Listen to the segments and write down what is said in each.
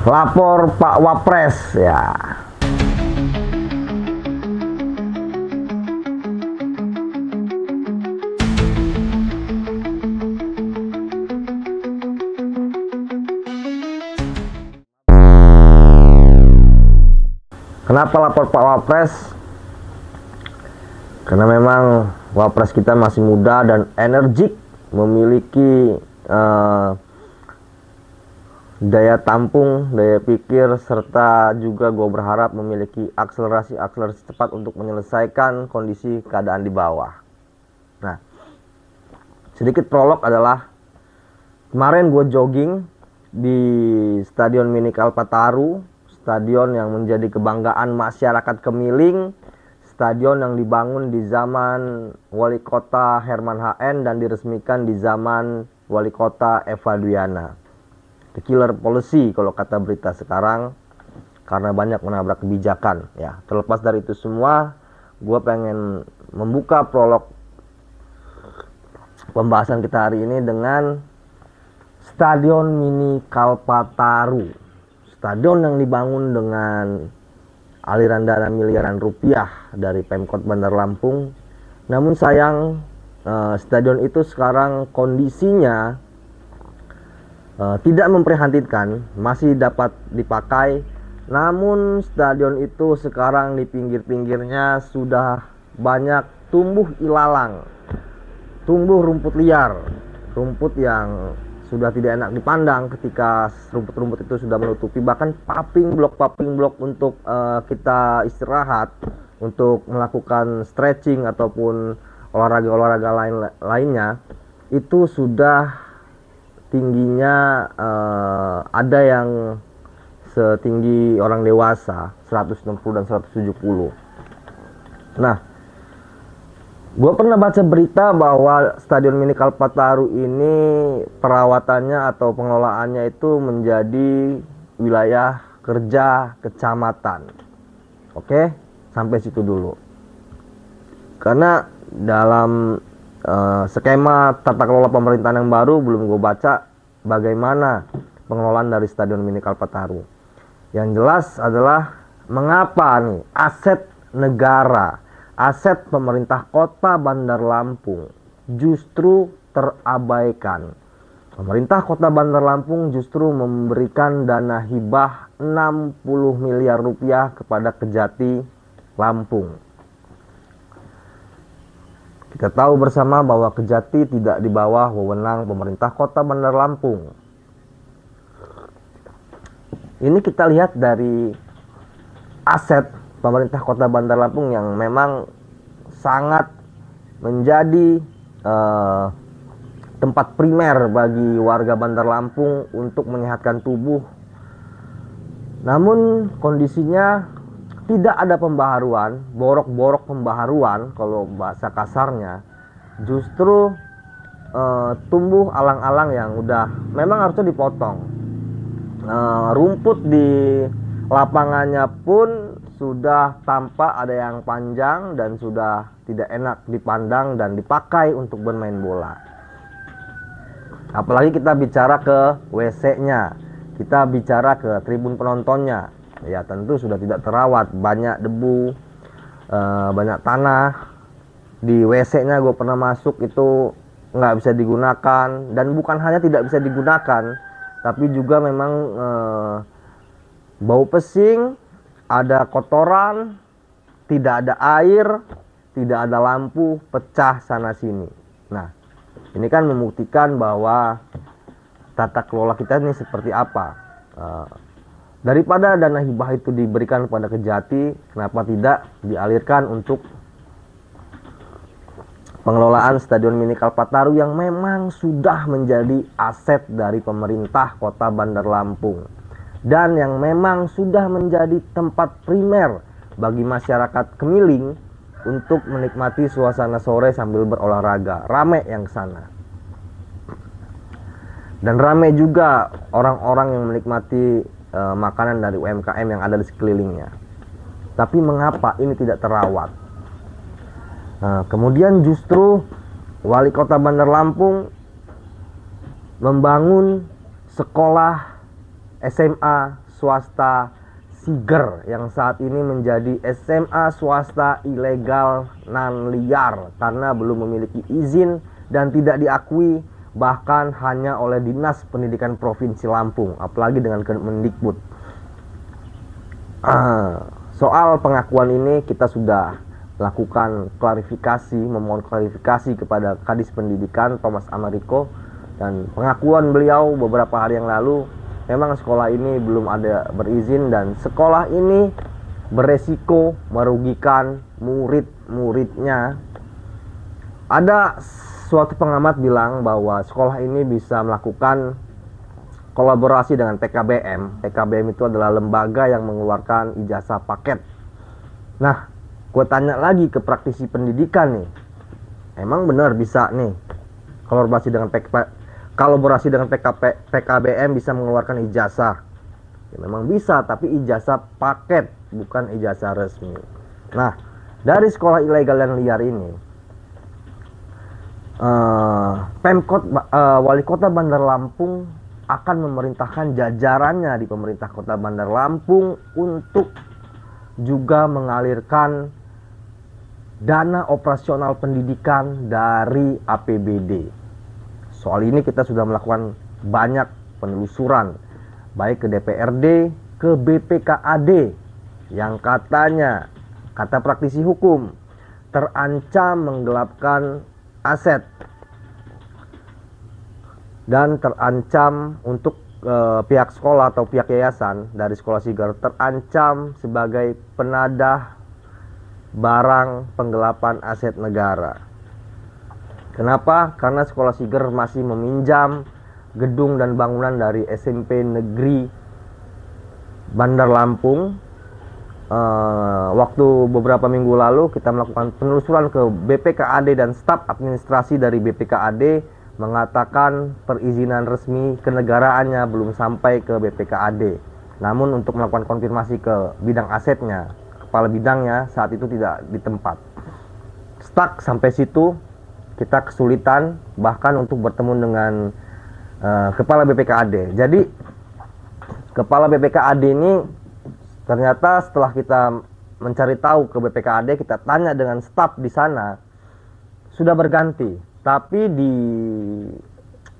Lapor Pak Wapres ya. Kenapa lapor Pak Wapres? Karena memang Wapres kita masih muda dan energik, memiliki daya tampung, daya pikir, serta juga gue berharap memiliki akselerasi cepat untuk menyelesaikan kondisi keadaan di bawah. Nah, sedikit prolog adalah kemarin gue jogging di Stadion Mini Kalpataru, stadion yang menjadi kebanggaan masyarakat Kemiling, stadion yang dibangun di zaman Wali Kota Herman HN dan diresmikan di zaman Wali Kota Eva Duyana. The killer policy kalau kata berita sekarang, karena banyak menabrak kebijakan ya. Terlepas dari itu semua, gue pengen membuka prolog pembahasan kita hari ini dengan Stadion Mini Kalpataru, stadion yang dibangun dengan aliran dana miliaran rupiah dari Pemkot Bandar Lampung. Namun sayang, stadion itu sekarang kondisinya tidak memprihatinkan, masih dapat dipakai. Namun stadion itu sekarang di pinggir-pinggirnya sudah banyak tumbuh ilalang, tumbuh rumput liar, rumput yang sudah tidak enak dipandang ketika rumput-rumput itu sudah menutupi bahkan paping blok untuk kita istirahat, untuk melakukan stretching ataupun olahraga lainnya itu sudah tingginya ada yang setinggi orang dewasa 160 dan 170. Nah, gue pernah baca berita bahwa Stadion Mini Kalpataru ini perawatannya atau pengelolaannya itu menjadi wilayah kerja kecamatan. Oke, sampai situ dulu. Karena dalam skema tata kelola pemerintahan yang baru belum gue baca bagaimana pengelolaan dari Stadion Mini Kalpataru. Yang jelas adalah mengapa nih aset negara, aset pemerintah kota Bandar Lampung justru terabaikan. Pemerintah kota Bandar Lampung justru memberikan dana hibah 60 miliar rupiah kepada Kejati Lampung. Kita tahu bersama bahwa Kejati tidak di bawah wewenang pemerintah kota Bandar Lampung. Ini kita lihat dari aset pemerintah kota Bandar Lampung yang memang sangat menjadi tempat primer bagi warga Bandar Lampung untuk menyehatkan tubuh. Namun kondisinya tidak ada pembaharuan, borok-borok pembaharuan kalau bahasa kasarnya. Justru tumbuh alang-alang yang udah memang harusnya dipotong. Rumput di lapangannya pun sudah tampak ada yang panjang dan sudah tidak enak dipandang dan dipakai untuk bermain bola. Apalagi kita bicara ke WC-nya, kita bicara ke tribun penontonnya. Ya tentu sudah tidak terawat, banyak debu, banyak tanah. Di WC-nya gue pernah masuk itu nggak bisa digunakan. Dan bukan hanya tidak bisa digunakan, tapi juga memang bau pesing, ada kotoran, tidak ada air, tidak ada lampu, pecah sana sini. Nah, ini kan membuktikan bahwa tata kelola kita ini seperti apa. Daripada dana hibah itu diberikan kepada Kejati, kenapa tidak dialirkan untuk pengelolaan Stadion Mini Kalpataru yang memang sudah menjadi aset dari pemerintah kota Bandar Lampung dan yang memang sudah menjadi tempat primer bagi masyarakat Kemiling untuk menikmati suasana sore sambil berolahraga. Rame yang sana. Dan rame juga orang-orang yang menikmati makanan dari UMKM yang ada di sekelilingnya. Tapi mengapa ini tidak terawat? Kemudian justru Wali Kota Bandar Lampung membangun sekolah SMA swasta Siger yang saat ini menjadi SMA swasta ilegal non liar karena belum memiliki izin dan tidak diakui bahkan hanya oleh Dinas Pendidikan Provinsi Lampung, apalagi dengan Kemendikbud. Soal pengakuan ini kita sudah lakukan klarifikasi, memohon klarifikasi kepada Kadis Pendidikan Thomas Americo, dan pengakuan beliau beberapa hari yang lalu memang sekolah ini belum ada berizin dan sekolah ini beresiko merugikan murid-muridnya. Ada suatu pengamat bilang bahwa sekolah ini bisa melakukan kolaborasi dengan PKBM. PKBM itu adalah lembaga yang mengeluarkan ijazah paket. Nah, gue tanya lagi ke praktisi pendidikan nih, emang benar bisa nih kolaborasi dengan PKBM bisa mengeluarkan ijazah? Ya, memang bisa, tapi ijazah paket bukan ijazah resmi. Nah, dari sekolah ilegal dan liar ini, Pemkot Wali Kota Bandar Lampung akan memerintahkan jajarannya di pemerintah Kota Bandar Lampung untuk juga mengalirkan dana operasional pendidikan dari APBD. Soal ini kita sudah melakukan banyak penelusuran, baik ke DPRD, ke BPKAD, yang katanya, kata praktisi hukum, terancam menggelapkan aset dan terancam untuk pihak sekolah atau pihak yayasan dari sekolah Siger terancam sebagai penadah barang penggelapan aset negara. Kenapa? Karena sekolah Siger masih meminjam gedung dan bangunan dari SMP Negeri Bandar Lampung. Waktu beberapa minggu lalu kita melakukan penelusuran ke BPKAD dan staf administrasi dari BPKAD mengatakan perizinan resmi kenegaraannya belum sampai ke BPKAD. Namun untuk melakukan konfirmasi ke bidang asetnya, kepala bidangnya saat itu tidak di tempat. Stuck sampai situ, kita kesulitan bahkan untuk bertemu dengan kepala BPKAD. Jadi kepala BPKAD ini ternyata setelah kita mencari tahu ke BPKAD, kita tanya dengan staf di sana, sudah berganti. Tapi di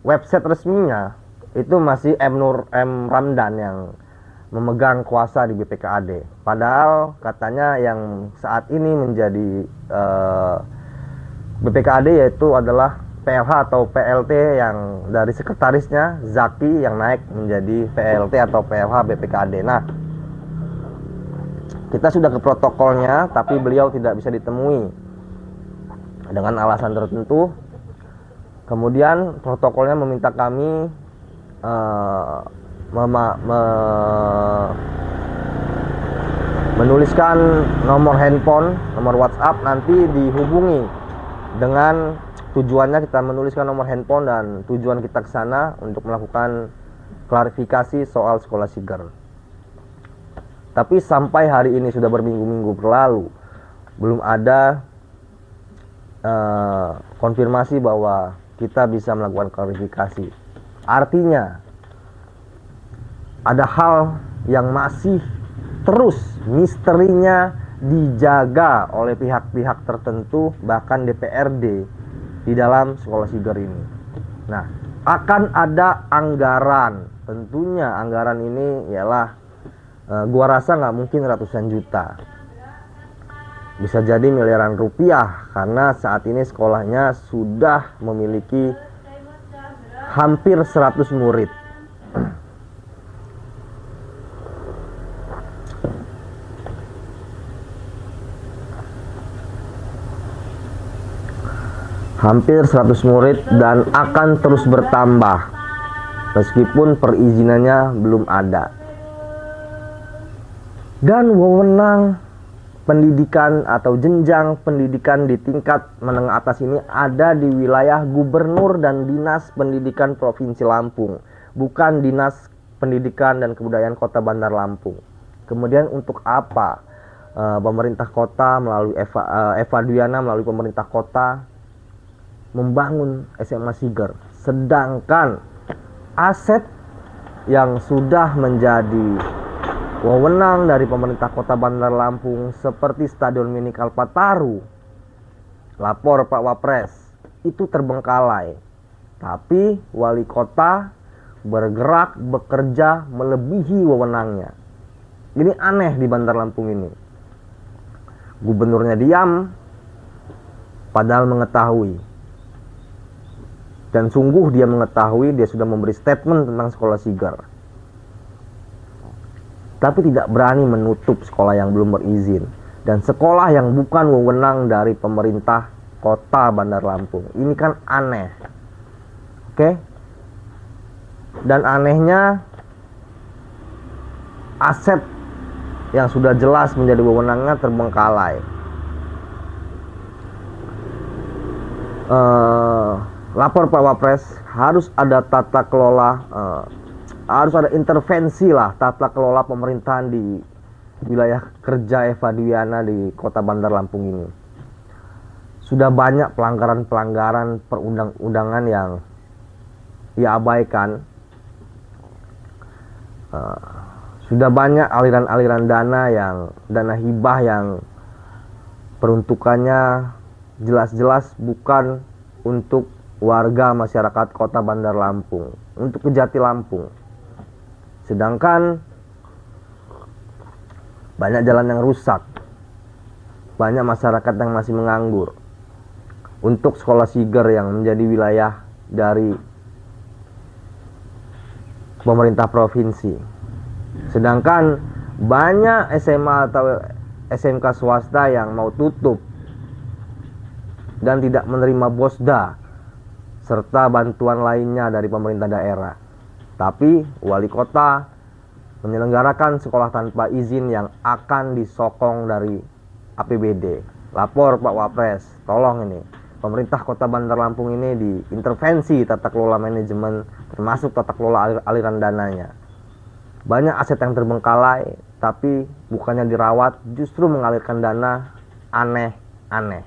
website resminya itu masih M. Ramdan yang memegang kuasa di BPKAD. Padahal katanya yang saat ini menjadi BPKAD yaitu adalah PLH atau PLT yang dari sekretarisnya Zaki yang naik menjadi PLT atau PLH BPKAD. Nah, kita sudah ke protokolnya tapi beliau tidak bisa ditemui dengan alasan tertentu. Kemudian protokolnya meminta kami menuliskan nomor handphone, nomor WhatsApp, nanti dihubungi dengan tujuannya kita menuliskan nomor handphone dan tujuan kita ke sana untuk melakukan klarifikasi soal sekolah Siger. Tapi sampai hari ini sudah berminggu-minggu berlalu, belum ada konfirmasi bahwa kita bisa melakukan klarifikasi. Artinya ada hal yang masih terus misterinya dijaga oleh pihak-pihak tertentu, bahkan DPRD di dalam sekolah Siger ini. Nah, akan ada anggaran. Tentunya anggaran ini ialah gua rasa nggak mungkin ratusan juta, bisa jadi miliaran rupiah, karena saat ini sekolahnya sudah memiliki hampir 100 murid. Hampir 100 murid dan akan terus bertambah meskipun perizinannya belum ada. Dan wewenang pendidikan atau jenjang pendidikan di tingkat menengah atas ini ada di wilayah Gubernur dan Dinas Pendidikan Provinsi Lampung, bukan Dinas Pendidikan dan Kebudayaan Kota Bandar Lampung. Kemudian untuk apa pemerintah kota melalui Eva Duyana melalui pemerintah kota membangun SMA Siger, sedangkan aset yang sudah menjadi wewenang dari pemerintah Kota Bandar Lampung seperti Stadion Mini Kalpataru, lapor Pak Wapres, itu terbengkalai. Tapi wali kota bergerak, bekerja melebihi wewenangnya. Ini aneh di Bandar Lampung ini. Gubernurnya diam, padahal mengetahui. Dan sungguh dia mengetahui, dia sudah memberi statement tentang sekolah Siger. Tapi tidak berani menutup sekolah yang belum berizin. Dan sekolah yang bukan wewenang dari pemerintah Kota Bandar Lampung. Ini kan aneh. Oke? Dan anehnya, aset yang sudah jelas menjadi wewenangnya terbengkalai. Lapor Pak Wapres, harus ada tata kelola, harus ada intervensi lah tata kelola pemerintahan di wilayah kerja Eva Dwiana di Kota Bandar Lampung ini. Sudah banyak pelanggaran-pelanggaran perundang-undangan yang diabaikan. Sudah banyak aliran-aliran dana hibah yang peruntukannya jelas-jelas bukan untuk warga masyarakat Kota Bandar Lampung, untuk Kejati Lampung. Sedangkan banyak jalan yang rusak, banyak masyarakat yang masih menganggur. Untuk sekolah Siger yang menjadi wilayah dari pemerintah provinsi. Sedangkan banyak SMA atau SMK swasta yang mau tutup dan tidak menerima BOSDA serta bantuan lainnya dari pemerintah daerah. Tapi wali kota menyelenggarakan sekolah tanpa izin yang akan disokong dari APBD. Lapor Pak Wapres, tolong ini pemerintah Kota Bandar Lampung ini diintervensi tata kelola manajemen, termasuk tata kelola aliran dananya. Banyak aset yang terbengkalai, tapi bukannya dirawat, justru mengalirkan dana aneh-aneh.